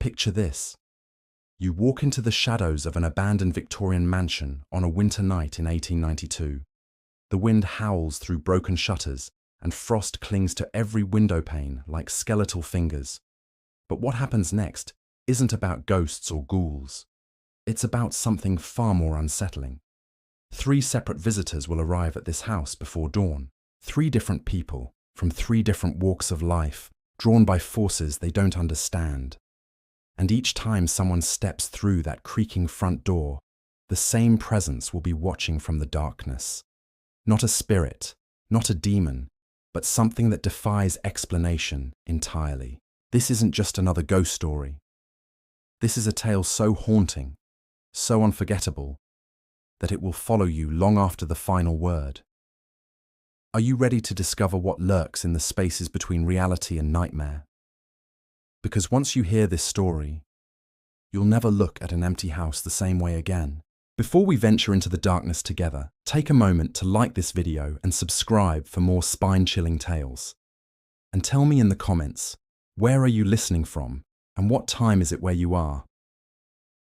Picture this. You walk into the shadows of an abandoned Victorian mansion on a winter night in 1892. The wind howls through broken shutters, and frost clings to every window pane like skeletal fingers. But what happens next isn't about ghosts or ghouls. It's about something far more unsettling. 3 separate visitors will arrive at this house before dawn. 3 different people, from 3 different walks of life, drawn by forces they don't understand. And each time someone steps through that creaking front door, the same presence will be watching from the darkness. Not a spirit, not a demon, but something that defies explanation entirely. This isn't just another ghost story. This is a tale so haunting, so unforgettable, that it will follow you long after the final word. Are you ready to discover what lurks in the spaces between reality and nightmare? Because once you hear this story, you'll never look at an empty house the same way again. Before we venture into the darkness together, take a moment to like this video and subscribe for more spine-chilling tales. And tell me in the comments, where are you listening from, and what time is it where you are?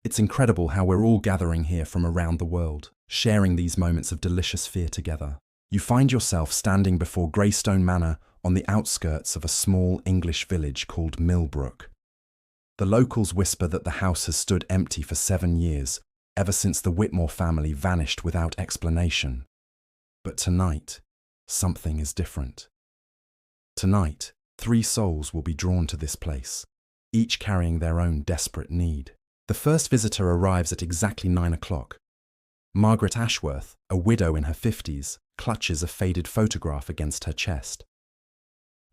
It's incredible how we're all gathering here from around the world, sharing these moments of delicious fear together. You find yourself standing before Greystone Manor on the outskirts of a small English village called Millbrook. The locals whisper that the house has stood empty for 7 years, ever since the Whitmore family vanished without explanation. But tonight, something is different. Tonight, 3 souls will be drawn to this place, each carrying their own desperate need. The first visitor arrives at exactly 9 o'clock. Margaret Ashworth, a widow in her 50s, clutches a faded photograph against her chest.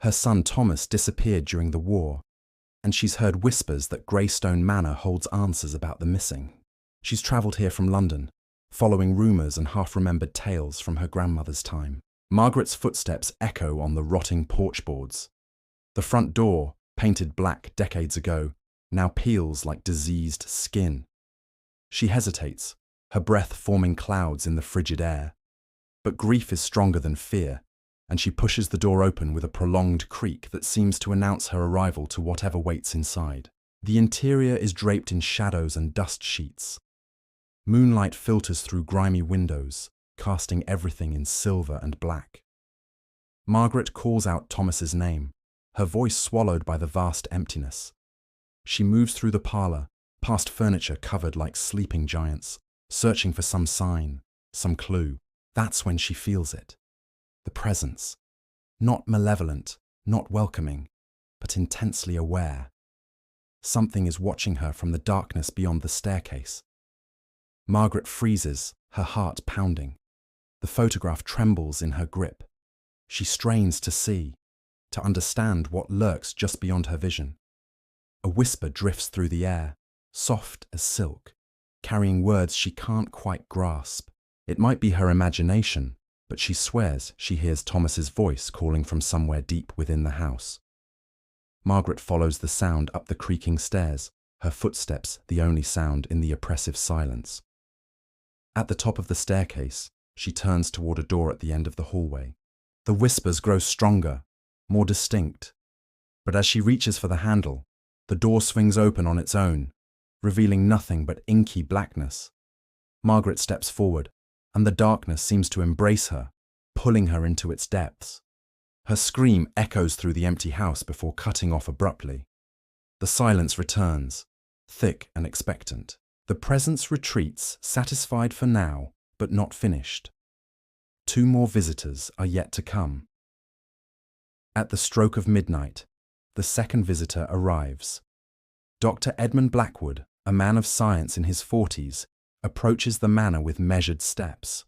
Her son Thomas disappeared during the war, and she's heard whispers that Greystone Manor holds answers about the missing. She's travelled here from London, following rumours and half-remembered tales from her grandmother's time. Margaret's footsteps echo on the rotting porch boards. The front door, painted black decades ago, now peels like diseased skin. She hesitates, her breath forming clouds in the frigid air. But grief is stronger than fear, and she pushes the door open with a prolonged creak that seems to announce her arrival to whatever waits inside. The interior is draped in shadows and dust sheets. Moonlight filters through grimy windows, casting everything in silver and black. Margaret calls out Thomas's name, her voice swallowed by the vast emptiness. She moves through the parlour, past furniture covered like sleeping giants, searching for some sign, some clue. That's when she feels it. The presence. Not malevolent, not welcoming, but intensely aware. Something is watching her from the darkness beyond the staircase. Margaret freezes, her heart pounding. The photograph trembles in her grip. She strains to see, to understand what lurks just beyond her vision. A whisper drifts through the air, soft as silk, carrying words she can't quite grasp. It might be her imagination, but she swears she hears Thomas's voice calling from somewhere deep within the house. Margaret follows the sound up the creaking stairs, her footsteps the only sound in the oppressive silence. At the top of the staircase, she turns toward a door at the end of the hallway. The whispers grow stronger, more distinct. But as she reaches for the handle, the door swings open on its own, revealing nothing but inky blackness. Margaret steps forward, and the darkness seems to embrace her, pulling her into its depths. Her scream echoes through the empty house before cutting off abruptly. The silence returns, thick and expectant. The presence retreats, satisfied for now, but not finished. 2 more visitors are yet to come. At the stroke of midnight, the second visitor arrives. Dr. Edmund Blackwood, a man of science in his 40s, approaches the manor with measured steps.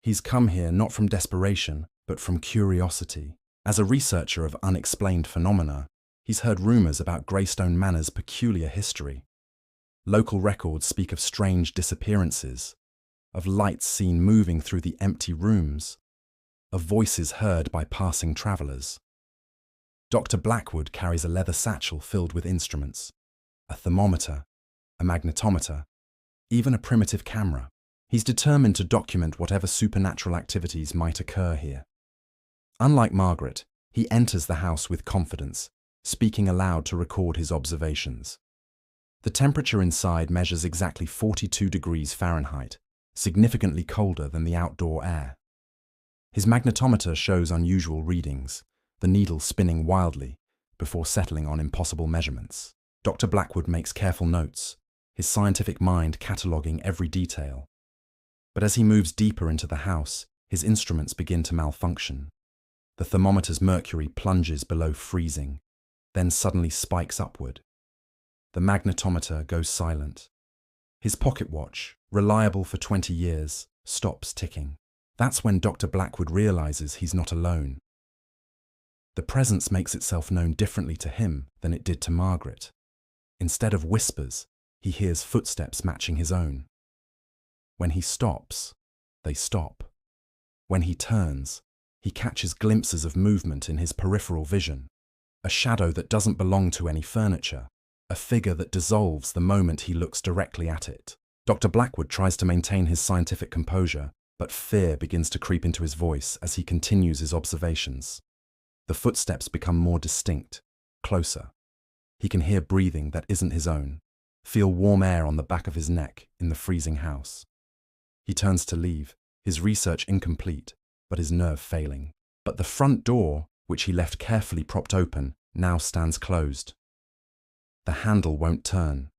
He's come here not from desperation, but from curiosity. As a researcher of unexplained phenomena, he's heard rumours about Greystone Manor's peculiar history. Local records speak of strange disappearances, of lights seen moving through the empty rooms, of voices heard by passing travellers. Dr. Blackwood carries a leather satchel filled with instruments, a thermometer, a magnetometer, even a primitive camera. He's determined to document whatever supernatural activities might occur here. Unlike Margaret, he enters the house with confidence, speaking aloud to record his observations. The temperature inside measures exactly 42 degrees Fahrenheit, significantly colder than the outdoor air. His magnetometer shows unusual readings, the needle spinning wildly before settling on impossible measurements. Dr. Blackwood makes careful notes, his scientific mind cataloguing every detail. But as he moves deeper into the house, his instruments begin to malfunction. The thermometer's mercury plunges below freezing, then suddenly spikes upward. The magnetometer goes silent. His pocket watch, reliable for 20 years, stops ticking. That's when Dr. Blackwood realizes he's not alone. The presence makes itself known differently to him than it did to Margaret. Instead of whispers, he hears footsteps matching his own. When he stops, they stop. When he turns, he catches glimpses of movement in his peripheral vision. A shadow that doesn't belong to any furniture, a figure that dissolves the moment he looks directly at it. Dr. Blackwood tries to maintain his scientific composure, but fear begins to creep into his voice as he continues his observations. The footsteps become more distinct, closer. He can hear breathing that isn't his own, feel warm air on the back of his neck in the freezing house. He turns to leave, his research incomplete, but his nerve failing. But the front door, which he left carefully propped open, now stands closed. The handle won't turn.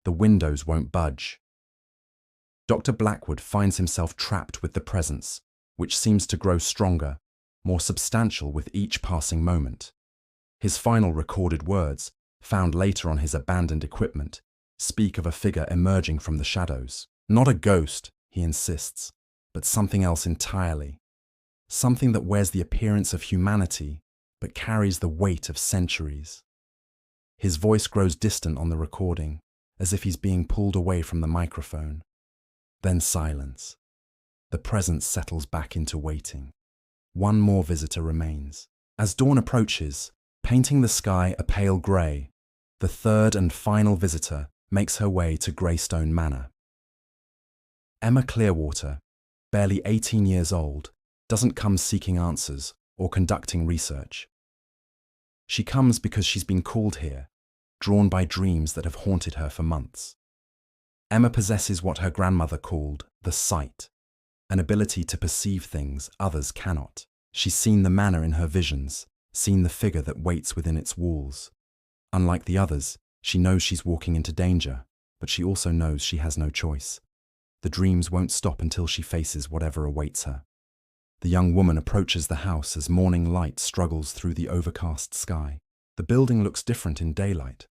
The windows won't budge. Dr. Blackwood finds himself trapped with the presence, which seems to grow stronger, more substantial with each passing moment. His final recorded words, found later on his abandoned equipment, speak of a figure emerging from the shadows. Not a ghost, he insists, but something else entirely. Something that wears the appearance of humanity, but carries the weight of centuries. His voice grows distant on the recording, as if he's being pulled away from the microphone. Then silence. The presence settles back into waiting. One more visitor remains. As dawn approaches, painting the sky a pale grey, the third and final visitor makes her way to Greystone Manor. Emma Clearwater, barely 18 years old, doesn't come seeking answers or conducting research. She comes because she's been called here, drawn by dreams that have haunted her for months. Emma possesses what her grandmother called the sight, an ability to perceive things others cannot. She's seen the manor in her visions, seen the figure that waits within its walls. Unlike the others, she knows she's walking into danger, but she also knows she has no choice. The dreams won't stop until she faces whatever awaits her. The young woman approaches the house as morning light struggles through the overcast sky. The building looks different in daylight.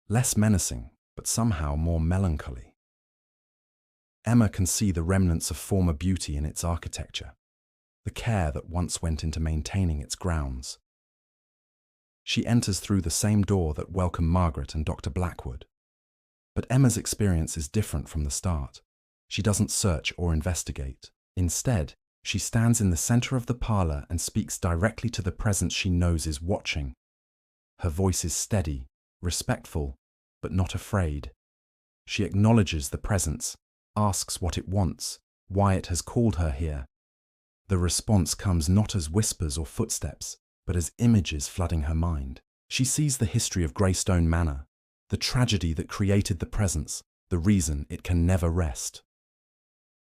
Less menacing, but somehow more melancholy. Emma can see the remnants of former beauty in its architecture, the care that once went into maintaining its grounds. She enters through the same door that welcomed Margaret and Dr. Blackwood. But Emma's experience is different from the start. She doesn't search or investigate. Instead, she stands in the center of the parlor and speaks directly to the presence she knows is watching. Her voice is steady, respectful, but not afraid. She acknowledges the presence, asks what it wants, why it has called her here. The response comes not as whispers or footsteps, but as images flooding her mind. She sees the history of Greystone Manor, the tragedy that created the presence, the reason it can never rest.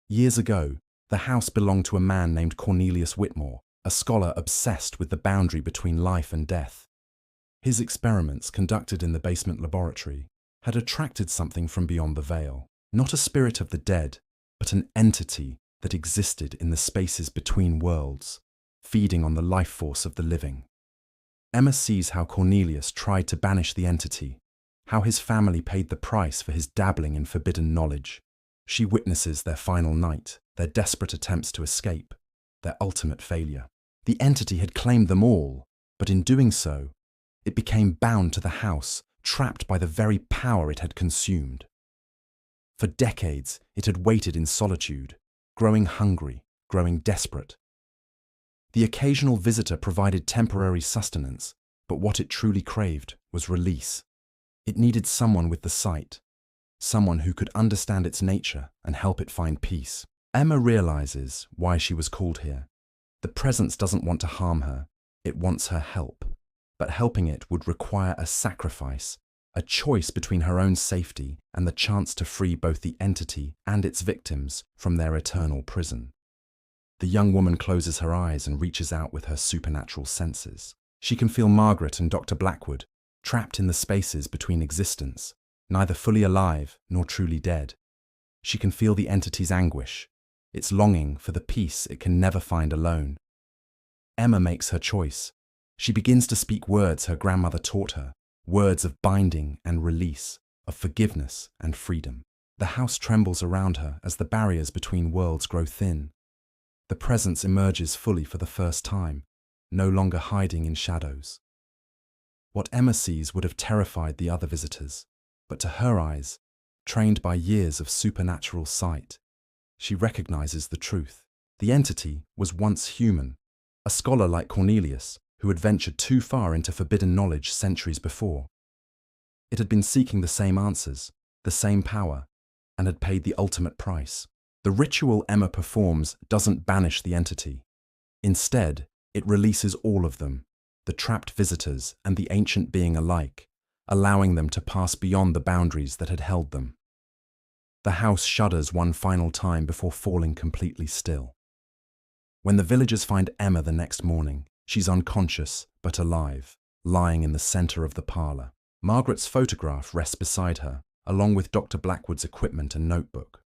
Years ago, the house belonged to a man named Cornelius Whitmore, a scholar obsessed with the boundary between life and death. His experiments, conducted in the basement laboratory, had attracted something from beyond the veil. Not a spirit of the dead, but an entity that existed in the spaces between worlds, feeding on the life force of the living. Emma sees how Cornelius tried to banish the entity, how his family paid the price for his dabbling in forbidden knowledge. She witnesses their final night, their desperate attempts to escape, their ultimate failure. The entity had claimed them all, but in doing so, it became bound to the house, trapped by the very power it had consumed. For decades, it had waited in solitude, growing hungry, growing desperate. The occasional visitor provided temporary sustenance, but what it truly craved was release. It needed someone with the sight, someone who could understand its nature and help it find peace. Emma realizes why she was called here. The presence doesn't want to harm her, it wants her help. but helping it would require a sacrifice, a choice between her own safety and the chance to free both the entity and its victims from their eternal prison. The young woman closes her eyes and reaches out with her supernatural senses. She can feel Margaret and Dr. Blackwood, trapped in the spaces between existence, neither fully alive nor truly dead. She can feel the entity's anguish, its longing for the peace it can never find alone. Emma makes her choice. She begins to speak words her grandmother taught her, words of binding and release, of forgiveness and freedom. The house trembles around her as the barriers between worlds grow thin. The presence emerges fully for the first time, no longer hiding in shadows. What Emma sees would have terrified the other visitors, but to her eyes, trained by years of supernatural sight, she recognizes the truth. The entity was once human, a scholar like Cornelius, who had ventured too far into forbidden knowledge centuries before. It had been seeking the same answers, the same power, and had paid the ultimate price. The ritual Emma performs doesn't banish the entity. Instead, it releases all of them, the trapped visitors and the ancient being alike, allowing them to pass beyond the boundaries that had held them. The house shudders one final time before falling completely still. When the villagers find Emma the next morning, she's unconscious but alive, lying in the center of the parlor. Margaret's photograph rests beside her, along with Dr. Blackwood's equipment and notebook.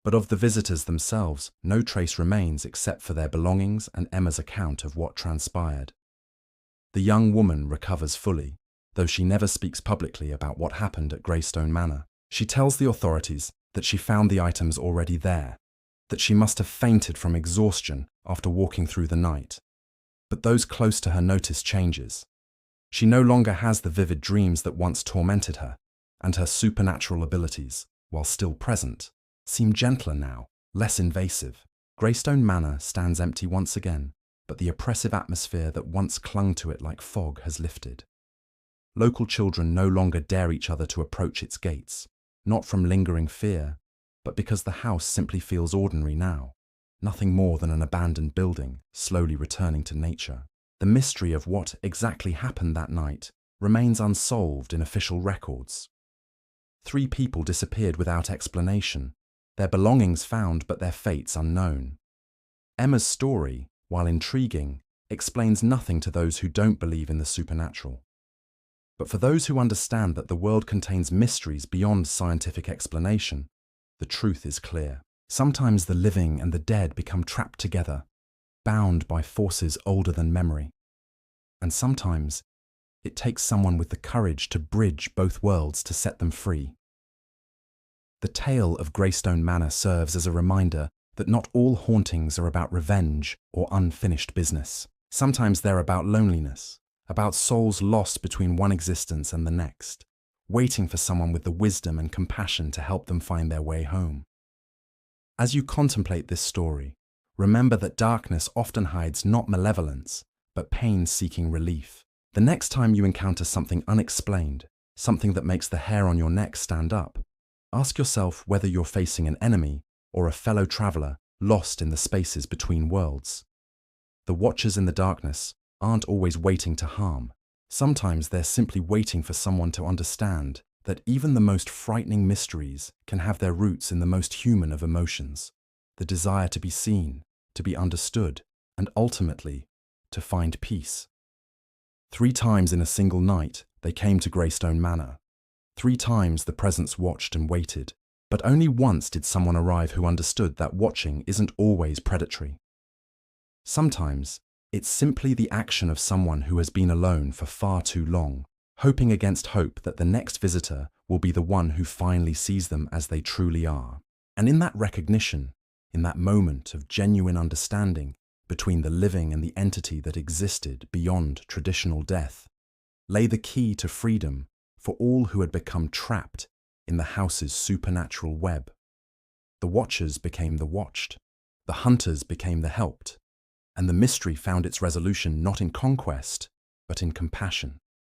But of the visitors themselves, no trace remains except for their belongings and Emma's account of what transpired. The young woman recovers fully, though she never speaks publicly about what happened at Greystone Manor. She tells the authorities that she found the items already there, that she must have fainted from exhaustion after walking through the night. But those close to her notice changes. She no longer has the vivid dreams that once tormented her, and her supernatural abilities, while still present, seem gentler now, less invasive. Greystone Manor stands empty once again, but the oppressive atmosphere that once clung to it like fog has lifted. Local children no longer dare each other to approach its gates, not from lingering fear, but because the house simply feels ordinary now, nothing more than an abandoned building, slowly returning to nature. The mystery of what exactly happened that night remains unsolved in official records. 3 people disappeared without explanation, their belongings found but their fates unknown. Emma's story, while intriguing, explains nothing to those who don't believe in the supernatural. But for those who understand that the world contains mysteries beyond scientific explanation, the truth is clear. Sometimes the living and the dead become trapped together, bound by forces older than memory. And sometimes it takes someone with the courage to bridge both worlds to set them free. The tale of Greystone Manor serves as a reminder that not all hauntings are about revenge or unfinished business. Sometimes they're about loneliness, about souls lost between one existence and the next, waiting for someone with the wisdom and compassion to help them find their way home. As you contemplate this story, remember that darkness often hides not malevolence, but pain seeking relief. The next time you encounter something unexplained, something that makes the hair on your neck stand up, ask yourself whether you're facing an enemy or a fellow traveler lost in the spaces between worlds. The watchers in the darkness aren't always waiting to harm. Sometimes they're simply waiting for someone to understand that even the most frightening mysteries can have their roots in the most human of emotions, the desire to be seen, to be understood, and ultimately, to find peace. 3 times in a single night, they came to Greystone Manor. 3 times the presence watched and waited, but only once did someone arrive who understood that watching isn't always predatory. Sometimes, it's simply the action of someone who has been alone for far too long, hoping against hope that the next visitor will be the one who finally sees them as they truly are. And in that recognition, in that moment of genuine understanding between the living and the entity that existed beyond traditional death, lay the key to freedom for all who had become trapped in the house's supernatural web. The watchers became the watched, the hunters became the helped, and the mystery found its resolution not in conquest, but in compassion.